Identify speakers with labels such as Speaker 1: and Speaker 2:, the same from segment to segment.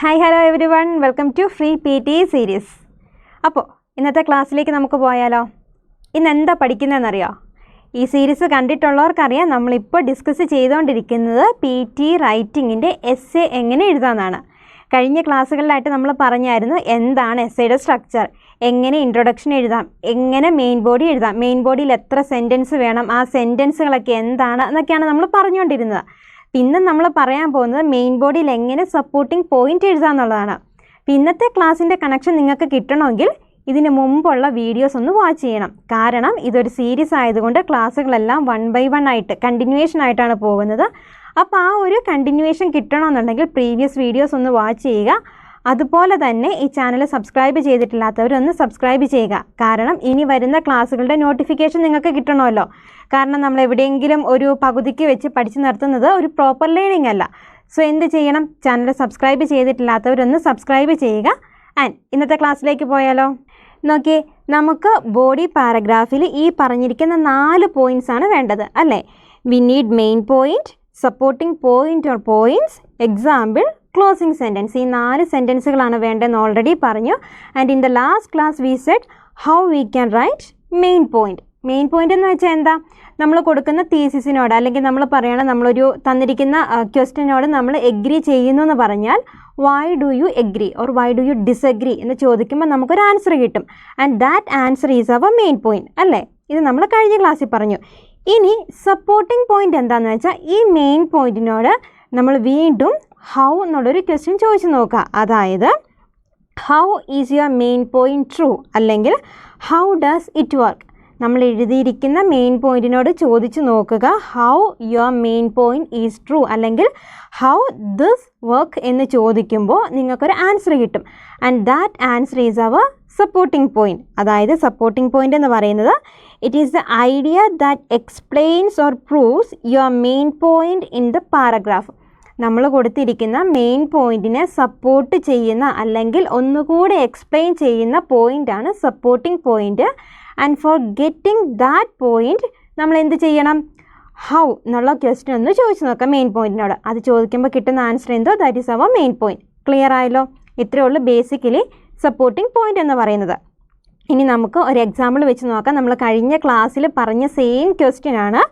Speaker 1: Hi hello everyone, welcome to free PT series. അപ്പോൾ ഇന്നത്തെ ക്ലാസ്സിലേക്ക് നമുക്ക് പോയാലോ? ഇന്ന് എന്താ പഠിക്കുന്നതെന്നറിയോ? ഈ സീരീസ് കണ്ടിട്ടുള്ളവർക്കറിയാം നമ്മളിപ്പോൾ ഡിസ്കസ് ചെയ്തുകൊണ്ടിരിക്കുന്നത് PT റൈറ്റിങ്ങിൻ്റെ എസ്സേ എങ്ങനെ എഴുതാമെന്നാണ്. കഴിഞ്ഞ ക്ലാസ്സുകളിലായിട്ട് നമ്മൾ പറഞ്ഞായിരുന്നു എന്താണ് എസ്സേയുടെ സ്ട്രക്ചർ, എങ്ങനെ ഇൻട്രൊഡക്ഷൻ എഴുതാം, എങ്ങനെ മെയിൻ ബോഡി എഴുതാം, മെയിൻ ബോഡിയിൽ എത്ര സെൻറ്റൻസ് വേണം, ആ സെൻറ്റൻസുകളൊക്കെ എന്താണ് എന്നൊക്കെയാണ് നമ്മൾ പറഞ്ഞുകൊണ്ടിരുന്നത്. പിന്നെ നമ്മൾ പറയാൻ പോകുന്നത് മെയിൻ ബോഡിയിൽ എങ്ങനെ സപ്പോർട്ടിംഗ് പോയിന്റ് എഴുതാമെന്നുള്ളതാണ്. ഇന്നത്തെ ക്ലാസ്സിൻ്റെ കണക്ഷൻ നിങ്ങൾക്ക് കിട്ടണമെങ്കിൽ ഇതിന് മുമ്പുള്ള വീഡിയോസ് ഒന്ന് വാച്ച് ചെയ്യണം. കാരണം ഇതൊരു സീരീസ് ആയതുകൊണ്ട് ക്ലാസ്സുകളെല്ലാം 1 by 1 ആയിട്ട് കണ്ടിന്യൂവേഷൻ ആയിട്ടാണ് പോകുന്നത്. അപ്പോൾ ആ ഒരു കണ്ടിന്യൂവേഷൻ കിട്ടണമെന്നുണ്ടെങ്കിൽ പ്രീവിയസ് വീഡിയോസ് ഒന്ന് വാച്ച് ചെയ്യുക. അതുപോലെ തന്നെ ഈ ചാനൽ സബ്സ്ക്രൈബ് ചെയ്തിട്ടില്ലാത്തവരൊന്ന് സബ്സ്ക്രൈബ് ചെയ്യുക. കാരണം ഇനി വരുന്ന ക്ലാസ്സുകളുടെ നോട്ടിഫിക്കേഷൻ നിങ്ങൾക്ക് കിട്ടണമല്ലോ. കാരണം നമ്മൾ എവിടെയെങ്കിലും ഒരു പകുതിക്ക് വെച്ച് പഠിച്ചു നിർത്തുന്നത് ഒരു പ്രോപ്പർ ലേണിംഗ് അല്ല. സോ എന്ത് ചെയ്യണം? ചാനൽ സബ്സ്ക്രൈബ് ചെയ്തിട്ടില്ലാത്തവരൊന്ന് സബ്സ്ക്രൈബ് ചെയ്യുക. ആൻഡ് ഇന്നത്തെ ക്ലാസ്സിലേക്ക് പോയാലോ? നോക്കിയേ, നമുക്ക് ബോഡി പാരഗ്രാഫിൽ ഈ പറഞ്ഞിരിക്കുന്ന 4 പോയിൻറ്റ്സ് ആണ് വേണ്ടത് അല്ലേ? We need main point, supporting point or points, example, closing sentence. ഈ 4 സെൻറ്റൻസുകളാണ് വേണ്ടതെന്ന് ഓൾറെഡി പറഞ്ഞു. And in the last class we said how we can write main point. Main point എന്ന് വെച്ചാൽ എന്താ? നമ്മൾ കൊടുക്കുന്ന തീസിസിനോട് അല്ലെങ്കിൽ നമ്മൾ പറയണം നമ്മളൊരു തന്നിരിക്കുന്ന ക്വസ്റ്റ്യനോട് നമ്മൾ എഗ്രി ചെയ്യുന്നു എന്ന് പറഞ്ഞാൽ why do you agree or why do you disagree എന്ന് ചോദിക്കുമ്പോൾ നമുക്കൊരു ആൻസർ കിട്ടും. And that answer is our main point അല്ലേ? ഇത് നമ്മൾ കഴിഞ്ഞ ക്ലാസ്സിൽ പറഞ്ഞു. ഇനി സപ്പോർട്ടിംഗ് പോയിൻ്റ് എന്താണെന്ന് വെച്ചാൽ ഈ മെയിൻ പോയിൻറ്റിനോട് നമ്മൾ വീണ്ടും ഹൗ എന്നുള്ളൊരു ക്വസ്റ്റ്യൻ ചോദിച്ചു നോക്കുക. അതായത് how is your main point true അല്ലെങ്കിൽ ഹൗ ഡസ് ഇറ്റ് വർക്ക്. നമ്മൾ എഴുതിയിരിക്കുന്ന മെയിൻ പോയിൻറ്റിനോട് ചോദിച്ചു നോക്കുക how your main point is true അല്ലെങ്കിൽ ഹൗ ദിസ് വർക്ക് എന്ന് ചോദിക്കുമ്പോൾ നിങ്ങൾക്കൊരു ആൻസർ കിട്ടും. And that answer is our supporting point. അതായത് സപ്പോർട്ടിംഗ് പോയിൻ്റ് എന്ന് പറയുന്നത് it is the idea that explains or proves your main point in the paragraph. നമ്മൾ കൊടുത്തിരിക്കുന്ന മെയിൻ പോയിൻറ്റിനെ സപ്പോർട്ട് ചെയ്യുന്ന അല്ലെങ്കിൽ ഒന്നുകൂടെ എക്സ്പ്ലെയിൻ ചെയ്യുന്ന പോയിൻ്റാണ് supporting point. And for getting that point നമ്മൾ എന്ത് ചെയ്യണം? ഹൗ എന്നുള്ള ക്വസ്റ്റ്യൻ ഒന്ന് ചോദിച്ചു നോക്കാം മെയിൻ പോയിൻറ്റിനോട്. അത് ചോദിക്കുമ്പോൾ കിട്ടുന്ന ആൻസർ എന്തോ that is our main point. Clear ആയല്ലോ? ഇത്രയേ ഉള്ളൂ ബേസിക്കലി സപ്പോർട്ടിംഗ് പോയിൻ്റ് എന്ന് പറയുന്നത്. ഇനി നമുക്ക് ഒരു എക്സാമ്പിൾ വെച്ച് നോക്കാം. നമ്മൾ കഴിഞ്ഞ ക്ലാസ്സിൽ പറഞ്ഞ സെയിം ക്വസ്റ്റ്യൻ ആണ്.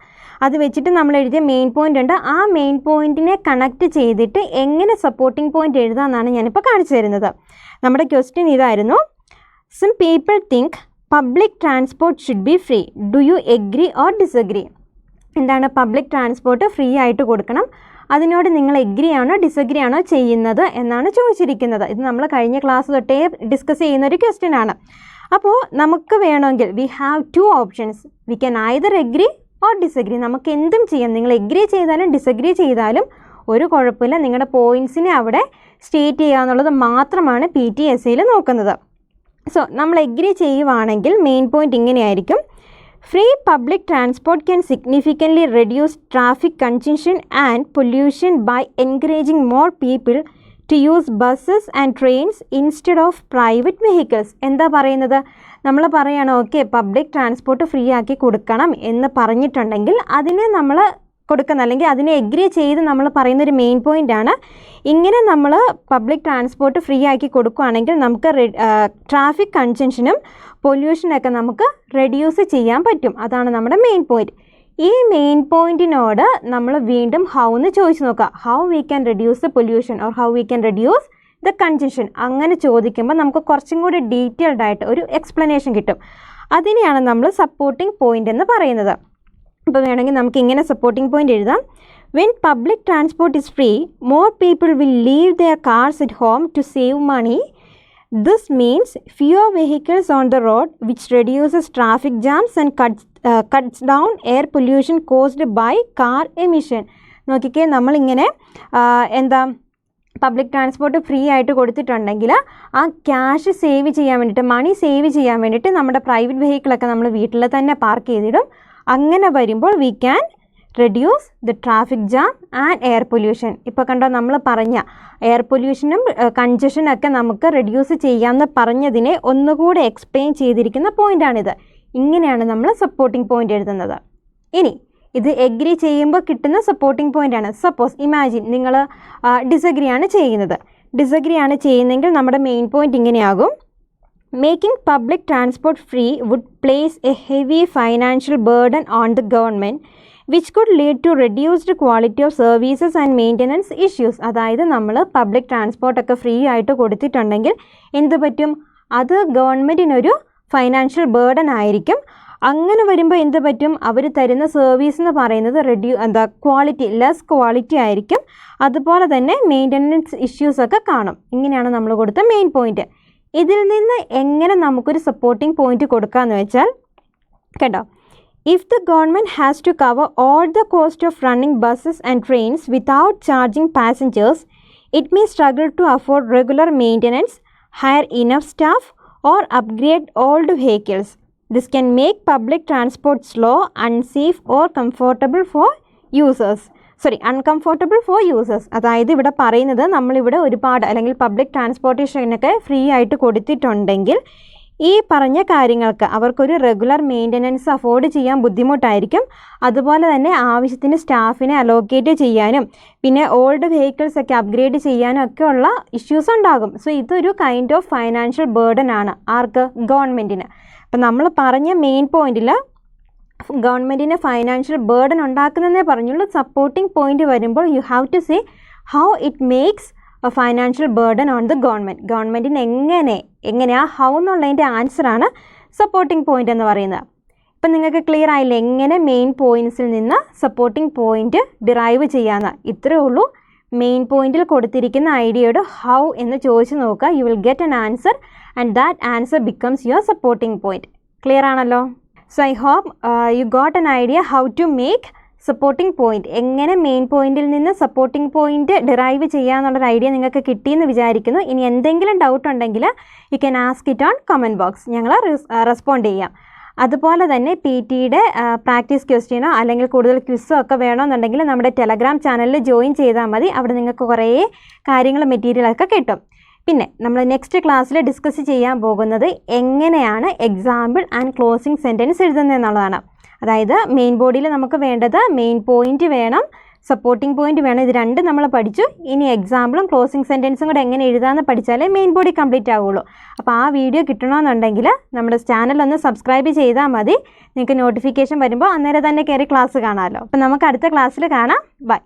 Speaker 1: അത് വെച്ചിട്ട് നമ്മൾ എഴുതിയ മെയിൻ പോയിൻ്റ് ഉണ്ട്. ആ മെയിൻ പോയിൻറ്റിനെ കണക്ട് ചെയ്തിട്ട് എങ്ങനെ സപ്പോർട്ടിംഗ് പോയിൻ്റ് എഴുതാമെന്നാണ് ഞാനിപ്പോൾ കാണിച്ചു തരുന്നത്. നമ്മുടെ ക്വസ്റ്റ്യൻ ഇതായിരുന്നു. Some people think public transport should be free. Do you agree or disagree? എന്താണ്? പബ്ലിക് ട്രാൻസ്പോർട്ട് ഫ്രീ ആയിട്ട് കൊടുക്കണം. അതിനോട് നിങ്ങൾ എഗ്രി ആണോ ഡിസഗ്രി ആണോ ചെയ്യുന്നത് എന്നാണ് ചോദിച്ചിരിക്കുന്നത്. ഇത് നമ്മൾ കഴിഞ്ഞ ക്ലാസ് തൊട്ടേ ഡിസ്കസ് ചെയ്യുന്ന ഒരു ക്വസ്റ്റ്യൻ ആണ്. അപ്പോൾ നമുക്ക് വേണമെങ്കിൽ we have 2 options. We can either agree or disagree. നമുക്ക് എന്തും ചെയ്യാം. നിങ്ങൾ എഗ്രി ചെയ്താലും ഡിസഗ്രി ചെയ്താലും ഒരു കുഴപ്പമില്ല. നിങ്ങളുടെ പോയിൻറ്റ്സിനെ അവിടെ സ്റ്റേറ്റ് ചെയ്യുക എന്നുള്ളത് മാത്രമാണ് PT എസ്സേയിൽ നോക്കുന്നത്. സോ നമ്മൾ എഗ്രി ചെയ്യുവാണെങ്കിൽ മെയിൻ പോയിൻറ്റ് ഇങ്ങനെയായിരിക്കും. Free public transport can significantly reduce traffic congestion and pollution by encouraging more people to use buses and trains instead of private vehicles. എന്താ പറയുന്നത്? നമ്മൾ പറയുകയാണ് ഓക്കെ പബ്ലിക് ട്രാൻസ്പോർട്ട് ഫ്രീ ആക്കി കൊടുക്കണം എന്ന് പറഞ്ഞിട്ടുണ്ടെങ്കിൽ അതിനെ നമ്മൾ കൊടുക്കുന്ന അല്ലെങ്കിൽ അതിനെ എഗ്രി ചെയ്ത് നമ്മൾ പറയുന്നൊരു മെയിൻ പോയിൻ്റാണ്. ഇങ്ങനെ നമ്മൾ പബ്ലിക് ട്രാൻസ്പോർട്ട് ഫ്രീ ആക്കി കൊടുക്കുകയാണെങ്കിൽ നമുക്ക് ട്രാഫിക് കൺജഷനും പൊല്യൂഷനൊക്കെ നമുക്ക് റെഡ്യൂസ് ചെയ്യാൻ പറ്റും. അതാണ് നമ്മുടെ മെയിൻ പോയിൻറ്റ്. ഈ മെയിൻ പോയിൻറ്റിനോട് നമ്മൾ വീണ്ടും ഹൗ എന്ന് ചോദിച്ചു നോക്കുക. How we can reduce the pollution or how we can reduce the congestion. അങ്ങനെ ചോദിക്കുമ്പോൾ നമുക്ക് കുറച്ചും കൂടി ഡീറ്റെയിൽഡ് ആയിട്ട് ഒരു എക്സ്പ്ലനേഷൻ കിട്ടും. അതിനെയാണ് നമ്മൾ സപ്പോർട്ടിംഗ് പോയിൻ്റ് എന്ന് പറയുന്നത്. ഇപ്പോൾ വേണമെങ്കിൽ നമുക്ക് ഇങ്ങനെ സപ്പോർട്ടിംഗ് പോയിൻ്റ് എഴുതാം. When public transport is free more people will leave their cars at home to save money. This means fewer vehicles on the road which reduces traffic jams and cuts down air pollution caused by car emission. നോക്കിക്കേ, നമ്മളിങ്ങനെ എന്താ public transport free ആയിട്ട് കൊടുത്തിട്ടുണ്ടെങ്കിൽ ആ cash save ചെയ്യാൻ വേണ്ടിയിട്ട് മണി save ചെയ്യാൻ വേണ്ടിയിട്ട് നമ്മുടെ പ്രൈവറ്റ് വെഹിക്കിളൊക്കെ നമ്മൾ വീട്ടിൽ തന്നെ പാർക്ക് ചെയ്തിടും. അങ്ങനെ വരുമ്പോൾ we can reduce the traffic jam and air pollution. ഇപ്പോൾ കണ്ടോ, നമ്മൾ പറഞ്ഞ എയർ പൊല്യൂഷനും കൺജഷനൊക്കെ നമുക്ക് റെഡ്യൂസ് ചെയ്യാമെന്ന് പറഞ്ഞതിനെ ഒന്നുകൂടെ എക്സ്പ്ലെയിൻ ചെയ്തിരിക്കുന്ന പോയിൻ്റാണിത്. ഇങ്ങനെയാണ് നമ്മൾ സപ്പോർട്ടിംഗ് പോയിൻ്റ് എഴുതുന്നത്. ഇനി ഇത് എഗ്രി ചെയ്യുമ്പോൾ കിട്ടുന്ന സപ്പോർട്ടിംഗ് പോയിൻ്റാണ്. സപ്പോസ് ഇമാജിൻ നിങ്ങൾ ഡിസഗ്രി ആണ് ചെയ്യുന്നത്. ഡിസഗ്രി ആണ് ചെയ്യുന്നതെങ്കിൽ നമ്മുടെ മെയിൻ പോയിന്റ് ഇങ്ങനെയാകും. Making public transport free would place a heavy financial burden on the government which could lead to reduced quality of services and maintenance issues. അതായത് നമ്മൾ പബ്ലിക് ട്രാൻസ്പോർട്ടൊക്കെ ഫ്രീ ആയിട്ട് കൊടുത്തിട്ടുണ്ടെങ്കിൽ എന്ത് പറ്റും? അത് ഗവൺമെൻറ്റിനൊരു ഫൈനാൻഷ്യൽ ബേർഡൻ ആയിരിക്കും. അങ്ങനെ വരുമ്പോൾ എന്ത് പറ്റും? അവർ തരുന്ന സർവീസ് എന്ന് പറയുന്നത് ലെസ് ക്വാളിറ്റി ആയിരിക്കും. അതുപോലെ തന്നെ മെയിൻ്റനൻസ് ഇഷ്യൂസൊക്കെ കാണും. ഇങ്ങനെയാണ് നമ്മൾ കൊടുത്ത മെയിൻ പോയിൻറ്റ്. ഇതിൽ നിന്ന് എങ്ങനെ നമുക്കൊരു സപ്പോർട്ടിംഗ് പോയിൻറ്റ് കൊടുക്കാമെന്ന് വെച്ചാൽ കേട്ടോ, if the government has to cover all the cost of running buses and trains without charging passengers, it may struggle to afford regular maintenance, hire enough staff, or upgrade old vehicles. This can make public transport slow, unsafe, or uncomfortable for users. അതായത് ഇവിടെ പറയുന്നത് നമ്മളിവിടെ ഒരുപാട് അല്ലെങ്കിൽ public ട്രാൻസ്പോർട്ടേഷനൊക്കെ free ആയിട്ട് കൊടുത്തിട്ടുണ്ടെങ്കിൽ ഈ പറഞ്ഞ കാര്യങ്ങൾക്ക് അവർക്കൊരു റെഗുലർ മെയിൻ്റനൻസ് അഫോർഡ് ചെയ്യാൻ ബുദ്ധിമുട്ടായിരിക്കും. അതുപോലെ തന്നെ ആവശ്യത്തിന് സ്റ്റാഫിനെ അലോക്കേറ്റ് ചെയ്യാനും പിന്നെ ഓൾഡ് വെഹിക്കിൾസ് ഒക്കെ അപ്ഗ്രേഡ് ചെയ്യാനും ഒക്കെ ഉള്ള ഇഷ്യൂസ് ഉണ്ടാകും. സോ ഇതൊരു കൈൻഡ് ഓഫ് ഫൈനാൻഷ്യൽ ബേർഡൻ ആണ് ആർക്ക്? ഗവൺമെൻറ്റിന്. അപ്പം നമ്മൾ പറഞ്ഞ മെയിൻ പോയിന്റിൽ ഗവൺമെൻറ്റിന് ഫൈനാൻഷ്യൽ ബേർഡൻ ഉണ്ടാക്കുന്നതേ പറഞ്ഞുള്ളൂ. സപ്പോർട്ടിംഗ് പോയിന്റ് വരുമ്പോൾ you have to say how it makes financial burden on the ഗവൺമെൻറ്റിന് എങ്ങനെയാ ഹൗ എന്നുള്ളതിൻ്റെ ആൻസറാണ് സപ്പോർട്ടിംഗ് പോയിൻ്റ് എന്ന് പറയുന്നത്. ഇപ്പം നിങ്ങൾക്ക് ക്ലിയർ ആയില്ലേ എങ്ങനെ മെയിൻ പോയിൻറ്റ്സിൽ നിന്ന് സപ്പോർട്ടിംഗ് പോയിൻ്റ് ഡിറൈവ് ചെയ്യാമെന്ന്? ഇത്രയേ ഉള്ളൂ. മെയിൻ പോയിൻറ്റിൽ കൊടുത്തിരിക്കുന്ന ഐഡിയയോട് ഹൗ എന്ന് ചോദിച്ച് നോക്കുക. You will get an answer and that answer becomes your supporting point. Clear ആണല്ലോ? So I hope you got an idea how to make supporting point. എങ്ങനെ മെയിൻ പോയിൻറ്റിൽ നിന്ന് സപ്പോർട്ടിംഗ് പോയിൻറ്റ് ഡിറൈവ് ചെയ്യാമെന്നുള്ളൊരു idea നിങ്ങൾക്ക് കിട്ടിയെന്ന് വിചാരിക്കുന്നു. ഇനി എന്തെങ്കിലും ഡൗട്ട് ഉണ്ടെങ്കിൽ you can ask it on comment box. ഞങ്ങൾ റെസ്പോണ്ട് ചെയ്യാം. അതുപോലെ തന്നെ PT-യുടെ പ്രാക്ടീസ് ക്വസ്റ്റ്യനോ അല്ലെങ്കിൽ കൂടുതൽ ക്വിസോ ഒക്കെ വേണമെന്നുണ്ടെങ്കിൽ നമ്മുടെ ടെലഗ്രാം ചാനലിൽ ജോയിൻ ചെയ്താൽ മതി. അവിടെ നിങ്ങൾക്ക് കുറേ കാര്യങ്ങൾ മെറ്റീരിയലൊക്കെ കിട്ടും. പിന്നെ നമ്മൾ നെക്സ്റ്റ് ക്ലാസ്സിൽ ഡിസ്കസ് ചെയ്യാൻ പോകുന്നത് എങ്ങനെയാണ് എക്സാമ്പിൾ ആൻഡ് ക്ലോസിംഗ് സെൻറ്റൻസ് എഴുതുന്നതെന്നുള്ളതാണ്. അതായത് മെയിൻ ബോഡിയിൽ നമുക്ക് വേണ്ടത് മെയിൻ പോയിന്റ് വേണം, സപ്പോർട്ടിംഗ് പോയിന്റ് വേണം. ഇത് രണ്ടും നമ്മൾ പഠിച്ചു. ഇനി എക്സാമ്പിളും ക്ലോസിംഗ് സെൻറ്റൻസും കൂടെ എങ്ങനെ എഴുതാമെന്ന് പഠിച്ചാലേ മെയിൻ ബോഡി കംപ്ലീറ്റ് ആവുള്ളൂ. അപ്പോൾ ആ വീഡിയോ കിട്ടണമെന്നുണ്ടെങ്കിൽ നമ്മുടെ ചാനലൊന്ന് സബ്സ്ക്രൈബ് ചെയ്താൽ മതി. നിങ്ങൾക്ക് നോട്ടിഫിക്കേഷൻ വരുമ്പോൾ അന്നേരം തന്നെ കയറി ക്ലാസ് കാണാമല്ലോ. അപ്പോൾ നമുക്ക് അടുത്ത ക്ലാസ്സിൽ കാണാം. ബൈ.